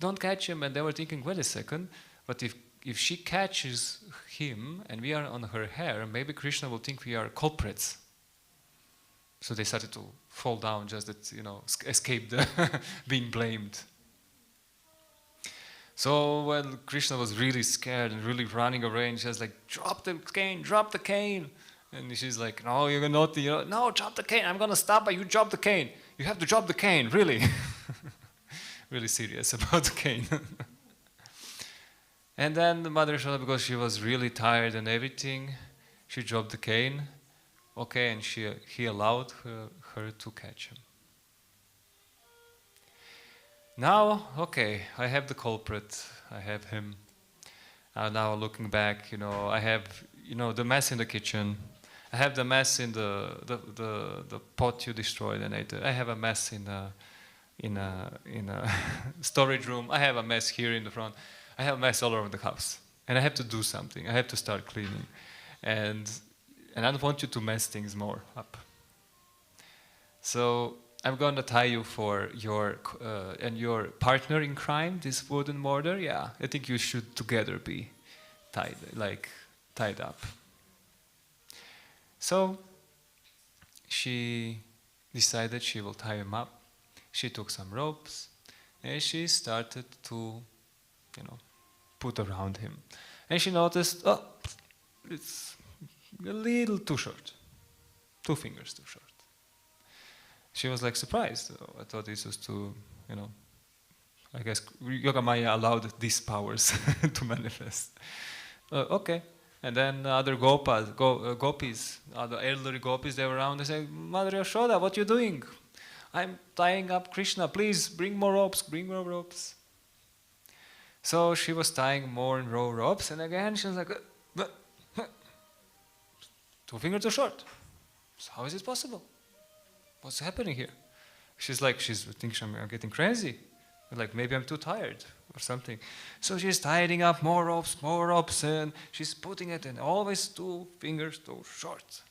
Don't catch him." And they were thinking, "Wait a second, but if she catches him and we are on her hair, maybe Krishna will think we are culprits." So they started to fall down, just that escape being blamed. So when Krishna was really scared and really running away, and she was like, drop the cane. And she's like, "No, you're naughty. No, drop the cane. I'm going to stop, but you drop the cane. You have to drop the cane, really." Really serious about the cane. And then the Mother Yashoda, because she was really tired and everything, she dropped the cane. Okay, and he allowed her to catch him. Now, okay, I have the culprit. I have him. Now looking back, I have, the mess in the kitchen. I have the mess in the pot you destroyed and ate. I have a mess in a storage room. I have a mess here in the front. I have a mess all over the house, and I have to do something. I have to start cleaning, and I don't want you to mess things more up. So I'm going to tie you for your partner in crime, this wood and mortar. Yeah, I think you should together be tied up. So she decided she will tie him up. She took some ropes and she started to, put around him. And she noticed, it's a little too short. 2 fingers too short. She was like surprised. I thought this was too, I guess Yogamaya allowed these powers to manifest. Okay. And then other gopis, other elderly gopis, they were around. They said, "Mother Yashoda, what are you doing? I'm tying up Krishna. Please bring more ropes. So she was tying more ropes, and again she was like, 2 fingers too short. So how is it possible? What's happening here? She's thinking I'm getting crazy. Like maybe I'm too tired or something. So she's tying up more ropes, and she's putting it in always 2 fingers too short.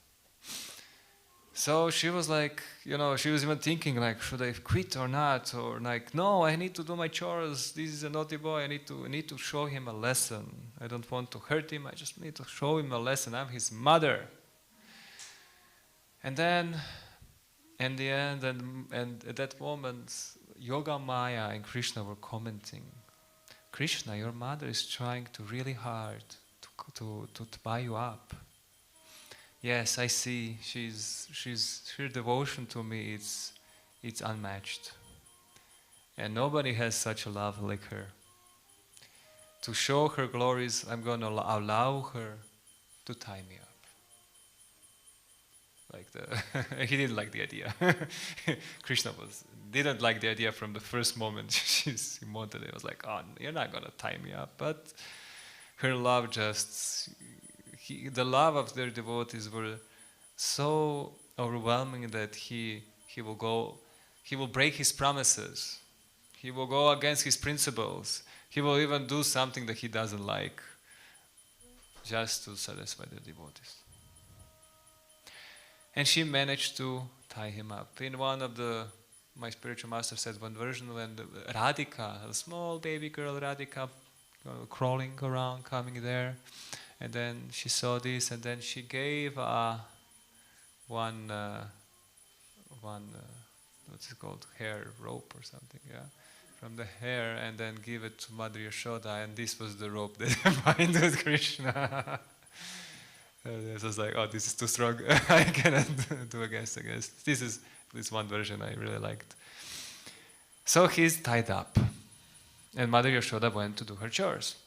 So she was like, she was even thinking like, should I quit or not? Or like, no, I need to do my chores. This is a naughty boy. I need to show him a lesson. I don't want to hurt him. I just need to show him a lesson. I'm his mother. And then, in the end, and at that moment, Yogamaya and Krishna were commenting, "Krishna, your mother is trying to really hard to tie you up. yes, I see. Her devotion to me, it's unmatched. And nobody has such a love like her. To show her glories, I'm going to allow her to tie me up. He didn't like the idea. Krishna didn't like the idea from the first moment he wanted it. It was like, oh, you're not going to tie me up. But her love the love of their devotees were so overwhelming that he will break his promises. He will go against his principles. He will even do something that he doesn't like just to satisfy the devotees. And she managed to tie him up. In one of my spiritual master said one version when Radhika, a small baby girl Radhika, crawling around, coming there, and then she saw this, and then she gave one what's it called, hair rope or something, yeah, from the hair, and then give it to Mother Yashoda, and this was the rope that binded Krishna. It was like, oh, this is too strong. I cannot do against. This is this one version I really liked. So he's tied up, and Mother Yashoda went to do her chores.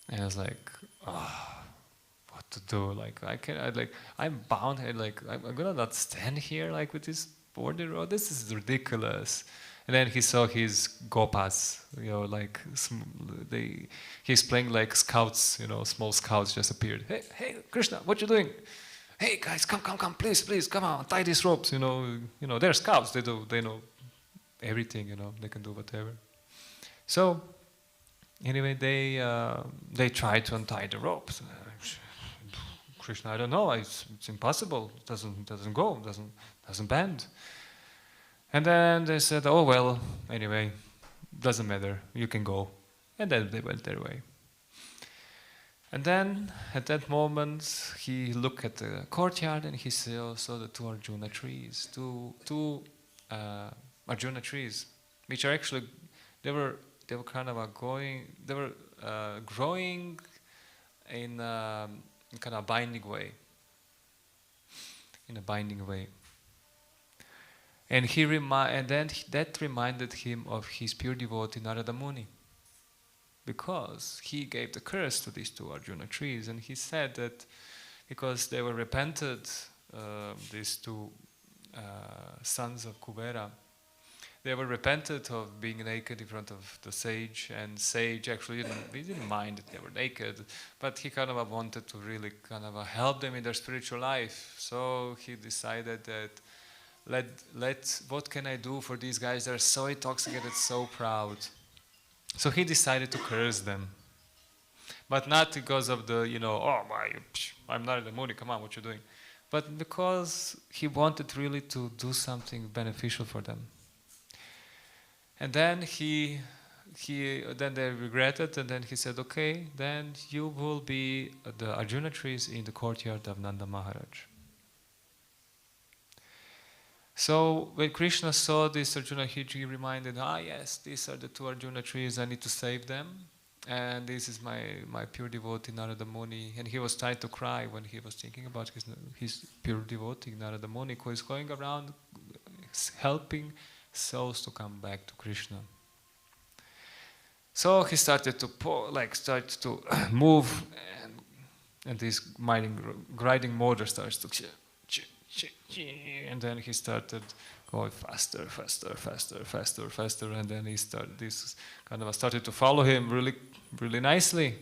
And I was like, oh, what to do? Like I'm bound. I'm gonna not stand here like with this border road. This is ridiculous. And then he saw his gopas, he's playing like scouts, small scouts just appeared. Hey, Krishna, what you doing? Hey guys, come, please, come on, tie these ropes. They're scouts. They know everything. They can do whatever. So anyway, they try to untie the ropes. Krishna, I don't know. It's impossible. It doesn't go. Doesn't bend. And then they said, oh well, anyway, doesn't matter, you can go. And then they went their way. And then, at that moment, he looked at the courtyard and he saw the two Arjuna trees. Two Arjuna trees, which are actually, they were kind of growing in a kind of binding way. In a binding way. And that reminded him of his pure devotee Narada Muni, because he gave the curse to these two Arjuna trees, and he said that because they were repented, these two sons of Kubera, they were repented of being naked in front of the sage, and sage actually didn't mind that they were naked, but he kind of wanted to really kind of help them in their spiritual life. So he decided that what can I do for these guys? They're so intoxicated, so proud. So he decided to curse them. But not because of I'm not in the mood, come on, what you doing? But because he wanted really to do something beneficial for them. And then then they regretted, and then he said, okay, then you will be the Arjuna trees in the courtyard of Nanda Maharaj. So when Krishna saw this Arjuna, he reminded, yes, these are the two Arjuna trees, I need to save them. And this is my pure devotee Narada Muni. And he was trying to cry when he was thinking about his pure devotee Narada Muni, who is going around helping souls to come back to Krishna. So he started to move, and this grinding motor starts to and then he started going faster, and then he started to follow him really, really nicely.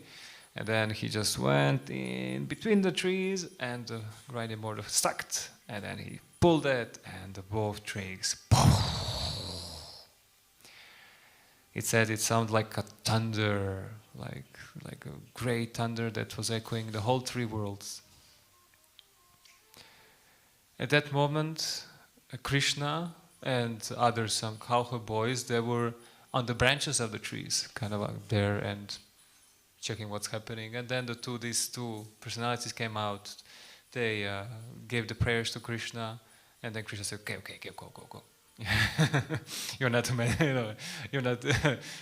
And then he just went in between the trees, and the grinding motor stuck, and then he pulled it, and both trees, it said it sounded like a thunder, like a great thunder that was echoing the whole three worlds. At that moment, Krishna and some cowherd boys, they were on the branches of the trees, kind of there and checking what's happening. And then these two personalities came out. They gave the prayers to Krishna, and then Krishna said, "Okay, go. You're not a man, you're not.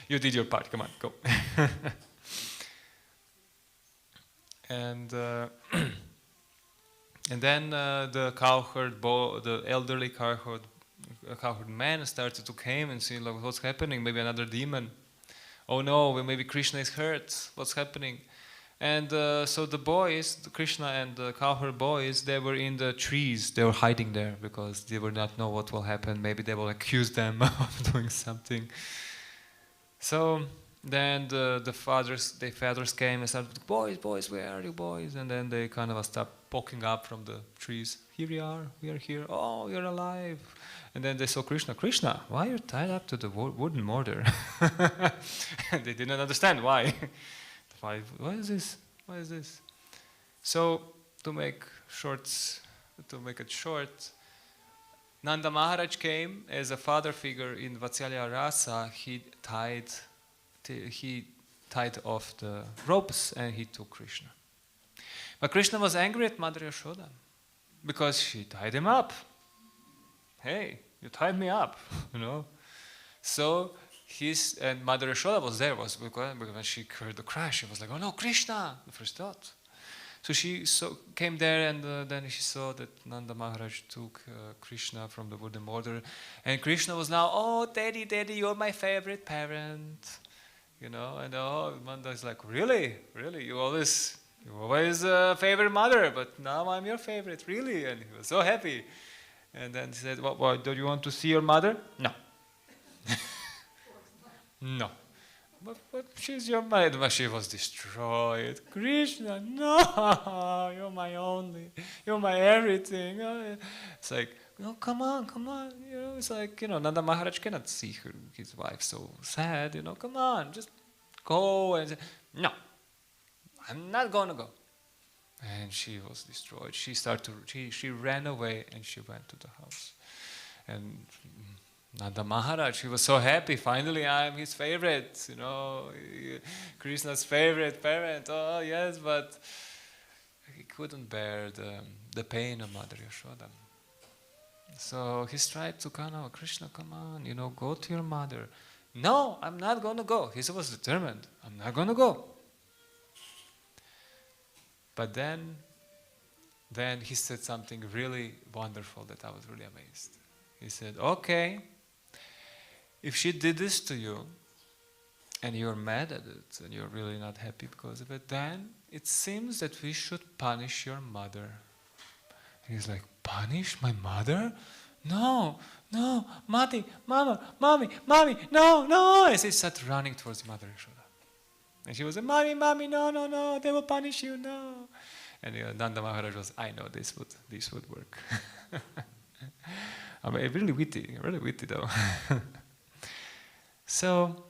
You did your part. Come on, go." then the the elderly cowherd man started to come and see like what's happening. Maybe another demon. Oh no, maybe Krishna is hurt. What's happening? And so the boys, the Krishna and the cowherd boys, they were in the trees. They were hiding there because they would not know what will happen. Maybe they will accuse them of doing something. So then the fathers came and said, boys, where are you boys? And then they kind of stopped poking up from the trees. Here we are here. Oh, you're alive. And then they saw Krishna, why are you tied up to the wooden mortar? And they didn't understand why. What is this? So to make it short, Nanda Maharaj came as a father figure in Vatsalya Rasa. He tied off the ropes and he took Krishna. But Krishna was angry at Mother Yashoda because she tied him up. Hey, you tied me up, you know. So and Mother Yashoda was there, because when she heard the crash, she was like, oh no, Krishna, the first thought. So she came there and then she saw that Nanda Maharaj took Krishna from the wooden mortar. And Krishna was now, oh, daddy, you're my favorite parent. You know, and Nanda is like, really? You always favorite mother, but now I'm your favorite, really? And he was so happy. And then he said, what, do you want to see your mother? No. No. But she's your mother. But she was destroyed. Krishna, no, you're my everything. It's like, no, come on. You know, it's like, Nanda Maharaj cannot see his wife so sad. Come on, just go. And say, no, I'm not going to go. And she was destroyed. She ran away and she went to the house. And Nanda Maharaj, he was so happy. Finally, I'm his favorite, Krishna's favorite parent. Oh, yes, but he couldn't bear the pain of Mother Yashoda. So he tried to Krishna, come on, go to your mother. No, I'm not going to go. He was determined. I'm not going to go. But then he said something really wonderful that I was really amazed. He said, okay, if she did this to you, and you're mad at it, and you're really not happy because of it, then it seems that we should punish your mother. And he's like, punish my mother? No, mommy, no. And he started running towards Mother Yashoda. And she was like, mommy, no, they will punish you, no. And Nanda Maharaj was, I know this would work. I mean, really witty though. So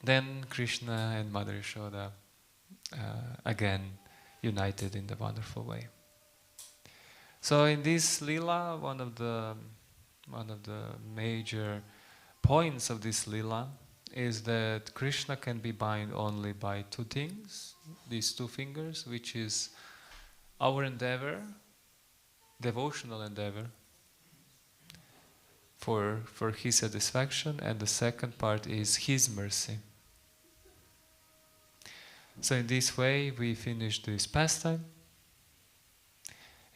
then Krishna and Mother Yashoda again united in the wonderful way. So in this lila, one of the major points of this lila is that Krishna can be bound only by two things, these two fingers, which is our endeavor, devotional endeavor, for his satisfaction, and the second part is his mercy. So in this way we finish this pastime,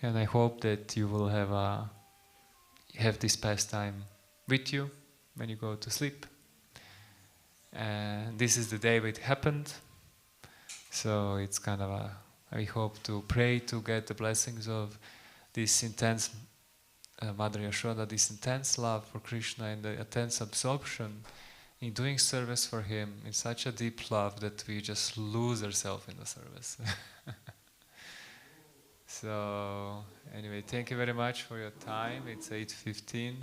and I hope that you will have this pastime with you when you go to sleep. And this is the day it happened, so it's we hope to pray to get the blessings of this intense Mother Yashoda, this intense love for Krishna and the intense absorption in doing service for him in such a deep love that we just lose ourselves in the service. So anyway, thank you very much for your time. It's 8:15.